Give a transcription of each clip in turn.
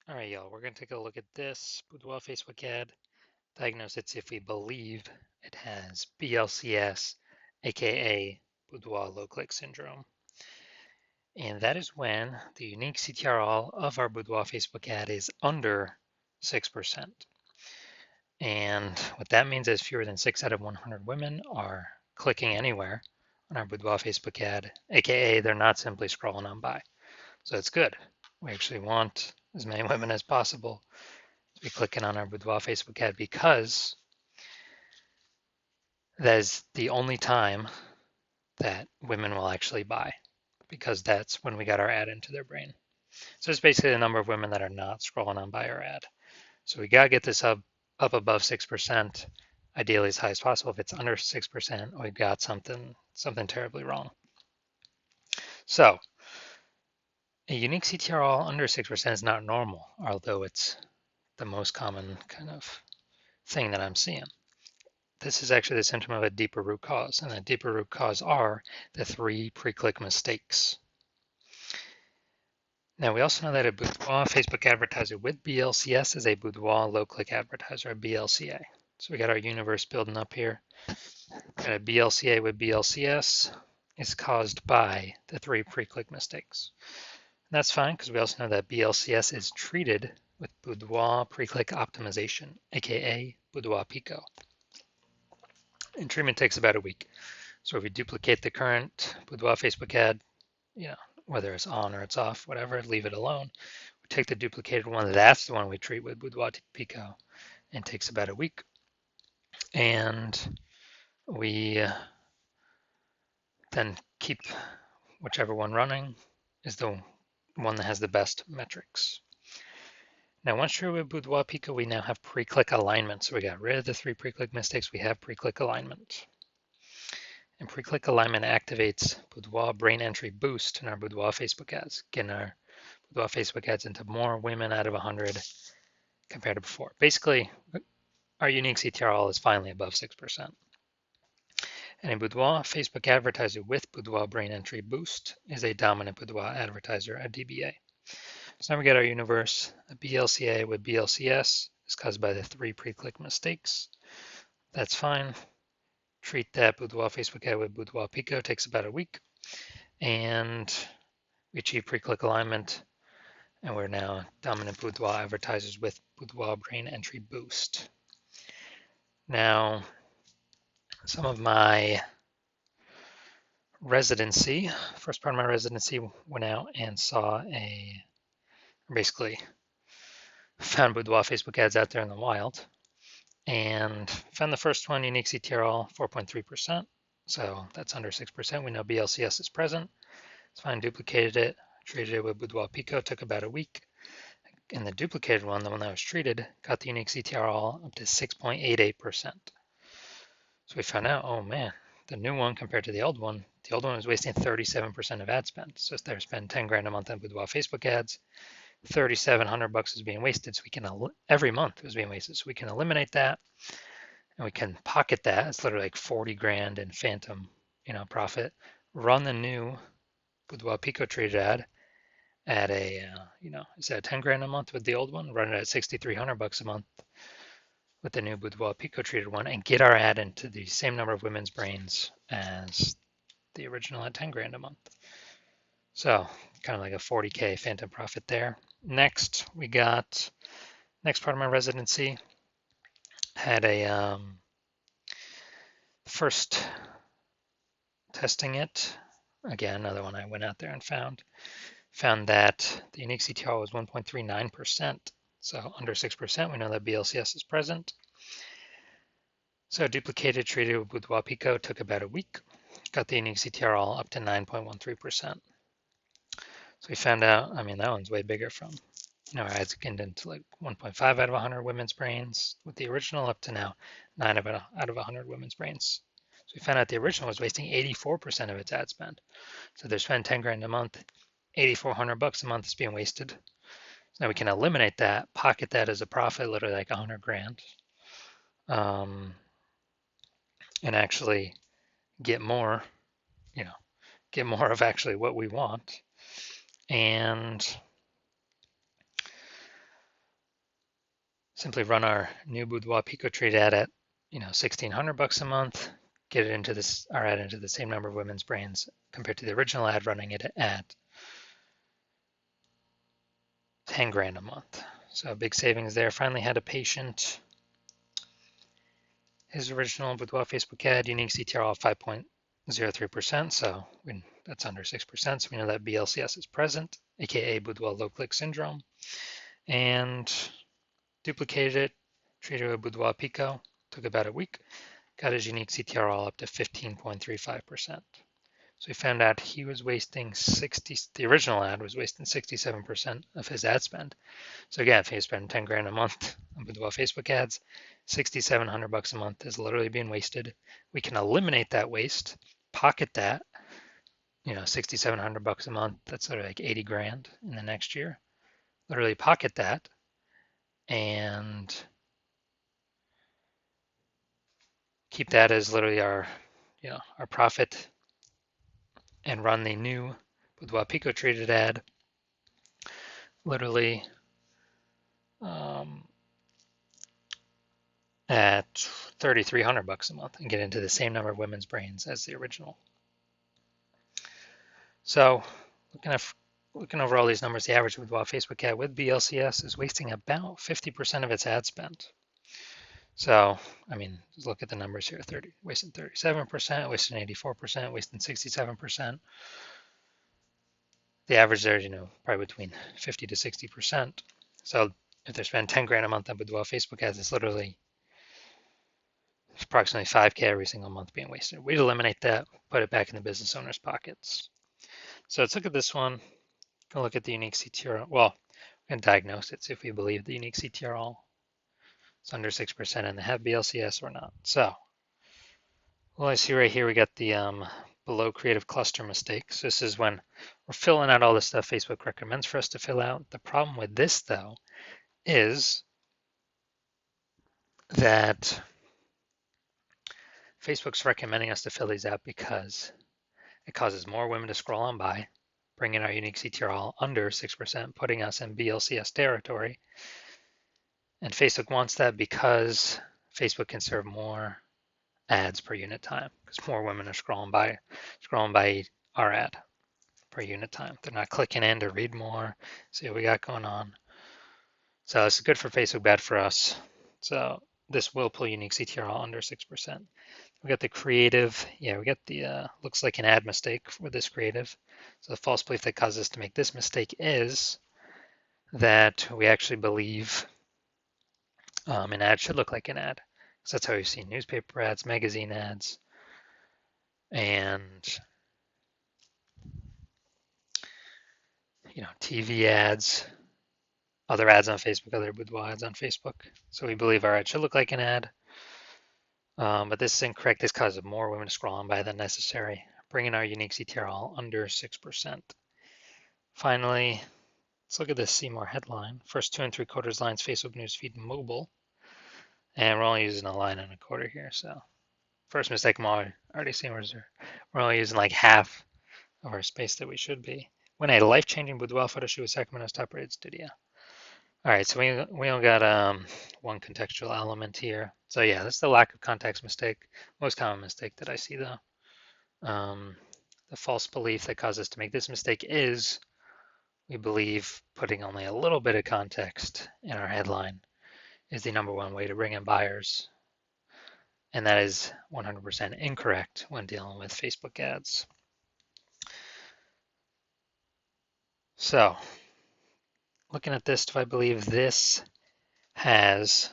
All right, y'all, we're going to take a look at this Boudoir Facebook ad. Diagnose it if we believe it has BLCS, aka Boudoir low click syndrome. And that is when the unique CTRL of our Boudoir Facebook ad is under 6%. And what that means is fewer than 6 out of 100 women are clicking anywhere on our Boudoir Facebook ad, aka they're not simply scrolling on by. So it's good. We actually want as many women as possible to be clicking on our Boudoir Facebook ad because that is the only time that women will actually buy, because that's when we got our ad into their brain. So it's basically the number of women that are not scrolling on by our ad. So we got to get this up above 6%, ideally as high as possible. If it's under 6%, we've got something terribly wrong. So a unique CTRL under 6% is not normal, although it's the most common kind of thing that I'm seeing. This is actually the symptom of a deeper root cause, and that deeper root cause are the 3 pre-click mistakes. Now, we also know that a Boudoir Facebook advertiser with BLCS is a Boudoir low-click advertiser, a BLCA. So we got our universe building up here. Got a BLCA with BLCS is caused by the 3 pre-click mistakes. And that's fine because we also know that BLCS is treated with Boudoir pre-click optimization, aka Boudoir Pico. And treatment takes about a week. So if we duplicate the current Boudoir Facebook ad, whether it's on or it's off, whatever, leave it alone. We take the duplicated one, that's the one we treat with Boudoir Pico, and it takes about a week. And we then keep whichever one running is the one that has the best metrics. Now, once you're with Boudoir Pico, we now have pre-click alignment. So we got rid of the 3 pre-click mistakes. We have pre-click alignment. And pre-click alignment activates Boudoir brain entry boost in our Boudoir Facebook ads, getting our Boudoir Facebook ads into more women out of 100 compared to before. Basically, our unique CTRL is finally above 6%. And a Boudoir Facebook advertiser with Boudoir brain entry boost is a dominant Boudoir advertiser, a DBA. So now we get our universe. A BLCA with BLCS is caused by the 3 pre-click mistakes. That's fine. Treat that Boudoir Facebook ad with Boudoir Pico, takes about a week. And we achieve pre-click alignment. And we're now dominant Boudoir advertisers with Boudoir brain entry boost. Now, some of my residency, first part of my residency, went out and basically found Boudoir Facebook ads out there in the wild, and found the first one, unique CTRL 4.3%. So that's under 6%. We know BLCS is present. It's fine, duplicated it, treated it with Boudoir Pico, took about a week. And the duplicated one, the one that was treated, got the unique CTRL up to 6.88%. So we found out, oh man, the new one compared to the old one was wasting 37% of ad spend. So if they're spending 10 grand a month on Boudoir Facebook ads, $3,700 is being wasted. So we can, every month it was being wasted. So we can eliminate that and we can pocket that. It's literally like 40 grand in phantom, profit. Run the new Boudoir Pico treated ad at instead of 10 grand a month with the old one, run it at $6,300 a month with the new Boudoir Pico treated one, and get our ad into the same number of women's brains as the original at 10 grand a month. So kind of like a 40K phantom profit there. Next, we got, next part of my residency, had a first testing it. Again, another one I went out there and found that the unique CTR was 1.39%. So under 6%, we know that BLCS is present. So duplicated, treated with Boudoir Pico, took about a week. Got the unique CTRL up to 9.13%. So we found out, that one's way bigger from, our ads get into like 1.5 out of 100 women's brains with the original, up to now 9 out of 100 women's brains. So we found out the original was wasting 84% of its ad spend. So they're spending 10 grand a month, $8,400 a month is being wasted. So now we can eliminate that, pocket that as a profit, literally like 100 grand, and actually get more, get more of actually what we want. And simply run our new Boudoir Pico trade ad at, $1,600 a month, get it into our ad into the same number of women's brains compared to the original ad running it at 10 grand a month. So big savings there. Finally had a patient. His original Boudoir Facebook ad, unique CTR of 5.03%, so that's under 6%, so we know that BLCS is present, aka Boudoir low click syndrome, and duplicated it, treated it with Boudoir Pico, took about a week, got his unique CTR all up to 15.35%. So we found out he was wasting the original ad was wasting 67% of his ad spend. So again, if he spent 10 grand a month on Boudoir Facebook ads, $6,700 a month is literally being wasted. We can eliminate that waste, pocket that, $6,700 a month. That's sort of like 80 grand in the next year. Literally pocket that and keep that as literally our profit, and run the new Boudoir Pico traded ad literally at $3,300 a month and get into the same number of women's brains as the original. So looking over all these numbers, the average Boudoir Facebook ad with BLCS is wasting about 50% of its ad spend. So, look at the numbers here, wasting 37%, wasting 84%, wasting 67%. The average there is, probably between 50 to 60%. So if they're spending 10 grand a month on Boudoir Facebook ads, it's literally approximately 5K every single month being wasted. We'd eliminate that, put it back in the business owner's pockets. So let's look at this one. Go look at the unique CTR. Well, we're going to diagnose it, see if we believe the unique CTR is under 6% and they have BLCS or not. So, well, I see right here we got the below creative cluster mistakes. This is when we're filling out all the stuff Facebook recommends for us to fill out. The problem with this, though, is that Facebook's recommending us to fill these out because it causes more women to scroll on by, bringing our unique CTR under 6%, putting us in BLCS territory. And Facebook wants that because Facebook can serve more ads per unit time because more women are scrolling by our ad per unit time. They're not clicking in to read more, see what we got going on. So this is good for Facebook, bad for us. So this will pull unique CTR under 6%. We got the creative. Yeah, we got the looks like an ad mistake with this creative. So the false belief that caused us to make this mistake is that we actually believe an ad should look like an ad. So that's how we've seen newspaper ads, magazine ads, and TV ads, other ads on Facebook, other boudoir ads on Facebook. So we believe our ad should look like an ad. But this is incorrect. This causes more women to scroll on by than necessary, bringing our unique CTR under 6%. Finally, let's look at this See More headline. First 2 3/4 lines, Facebook newsfeed mobile. And we're only using a line and a quarter here. So first mistake I'm already seeing we're only using like half of our space that we should be. When a life-changing boudoir photo shoot with Sacramento's top-rated studio. All right, so we only got one contextual element here. So yeah, that's the lack of context mistake. Most common mistake that I see though. The false belief that caused us to make this mistake is we believe putting only a little bit of context in our headline is the number one way to bring in buyers. And that is 100% incorrect when dealing with Facebook ads. So looking at this, do I believe this has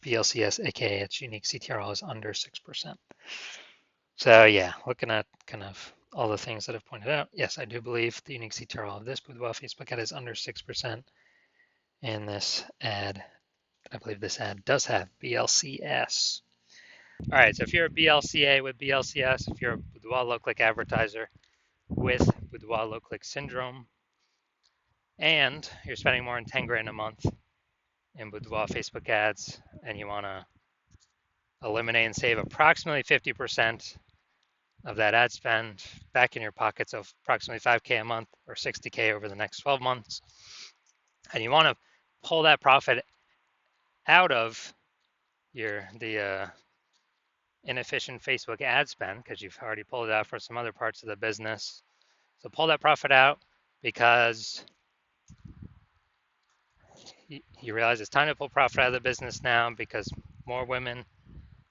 BLCS, aka its unique CTRL is under 6%? So yeah, looking at kind of all the things that I've pointed out, yes, I do believe the unique CTRL of this Boudoir Facebook ad is under 6%. And this ad, I believe this ad does have BLCS. All right, so if you're a BLCA with BLCS, if you're a Boudoir low-click advertiser with Boudoir low-click syndrome, and you're spending more than 10 grand a month in Boudoir Facebook ads, and you want to eliminate and save approximately 50% of that ad spend back in your pockets of approximately 5K a month or 60K over the next 12 months, and you want to pull that profit out of the inefficient Facebook ad spend because you've already pulled it out for some other parts of the business. So pull that profit out because you realize it's time to pull profit out of the business now because more women,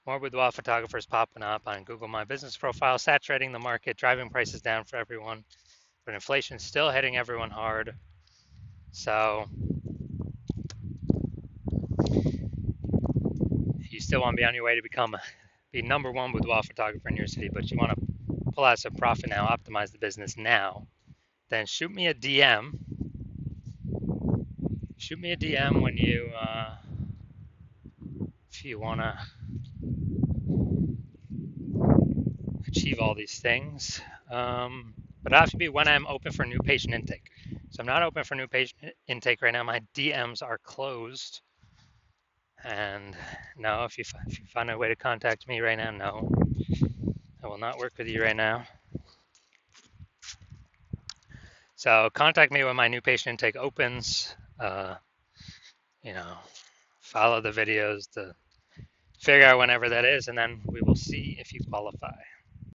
more boudoir photographers popping up on Google My Business profile, saturating the market, driving prices down for everyone. But inflation's still hitting everyone hard. So you still want to be on your way to be number one boudoir photographer in your city, but you want to pull out some profit now, optimize the business now. Then shoot me a DM. Shoot me a DM when if you want to achieve all these things. But it has to be when I'm open for new patient intake. So I'm not open for new patient intake right now. My DMs are closed. And no, if you find a way to contact me right now, no, I will not work with you right now. So contact me when my new patient intake opens. You know, follow the videos to figure out whenever that is, and then we will see if you qualify.